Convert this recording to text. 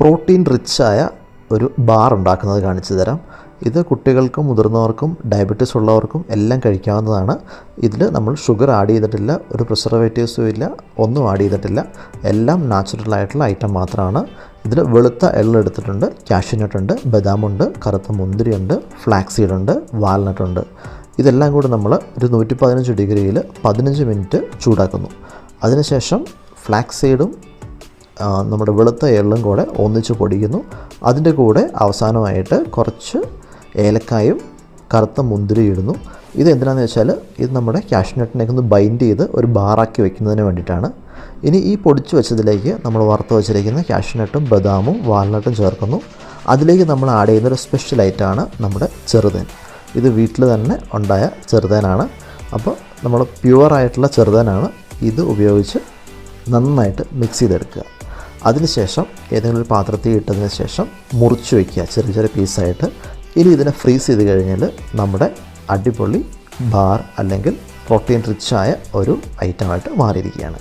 Protein റിച്ചായ ഒരു bar ഉണ്ടാക്കുന്നത് കാണിച്ചു തരാം. ഇത് കുട്ടികൾക്കും മുതിർന്നവർക്കും ഡയബറ്റീസ് ഉള്ളവർക്കും എല്ലാം കഴിക്കാവുന്നതാണ്. ഇതിൽ നമ്മൾ ഷുഗർ ആഡ് ചെയ്തിട്ടില്ല, ഒരു പ്രിസർവേറ്റീവ്സും ഇല്ല, ഒന്നും ആഡ് ചെയ്തിട്ടില്ല. എല്ലാം നാച്ചുറൽ ആയിട്ടുള്ള ഐറ്റം മാത്രമാണ്. ഇതിൽ വെളുത്ത എള്ള് എടുത്തിട്ടുണ്ട്, കാഷ്യൂനട്ടുണ്ട്, ബദാമുണ്ട്, കറുത്ത മുന്തിരിയുണ്ട്, ഫ്ലാക്സീഡുണ്ട്, വാൽനട്ടുണ്ട്. ഇതെല്ലാം കൂടി നമ്മൾ ഒരു 115 ഡിഗ്രിയിൽ 15 മിനിറ്റ് ചൂടാക്കുന്നു. അതിനുശേഷം ഫ്ലാക്സീഡും നമ്മുടെ വെളുത്ത എള്ളും കൂടെ ഒന്നിച്ച് പൊടിക്കുന്നു. അതിൻ്റെ കൂടെ അവസാനമായിട്ട് കുറച്ച് ഏലക്കായും കറുത്ത മുന്തിരി ഇടുന്നു. ഇത് എന്തിനാണെന്ന് വെച്ചാൽ ഇത് നമ്മുടെ കാഷ്യൂനട്ടിനേക്ക് ഒന്ന് ബൈൻഡ് ചെയ്ത് ഒരു ബാറാക്കി വെക്കുന്നതിന് വേണ്ടിയിട്ടാണ്. ഇനി ഈ പൊടിച്ച് വെച്ചതിലേക്ക് നമ്മൾ വറുത്ത് വെച്ചിരിക്കുന്ന കാഷ്യൂനട്ടും ബദാമും വാൽനട്ടും ചേർക്കുന്നു. അതിലേക്ക് നമ്മൾ ആഡ് ചെയ്യുന്നൊരു സ്പെഷ്യൽ ഐറ്റമാണ് നമ്മുടെ ചെറുതേൻ. ഇത് വീട്ടിൽ തന്നെ ഉണ്ടായ ചെറുതേനാണ്. അപ്പോൾ നമ്മൾ പ്യുവറായിട്ടുള്ള ചെറുതേനാണ്. ഇത് ഉപയോഗിച്ച് നന്നായിട്ട് മിക്സ് ചെയ്തെടുക്കുക. അതിനുശേഷം ഏതെങ്കിലും ഒരു പാത്രത്തിൽ ഇട്ടതിന് ശേഷം മുറിച്ച് വയ്ക്കുക ചെറിയ ചെറിയ പീസായിട്ട്. ഇനി ഇതിനെ ഫ്രീസ് ചെയ്ത് കഴിഞ്ഞാൽ നമ്മുടെ അടിപൊളി ബാർ അല്ലെങ്കിൽ പ്രോട്ടീൻ റിച്ചായ ഒരു ഐറ്റമായിട്ട് മാറിയിരിക്കുകയാണ്.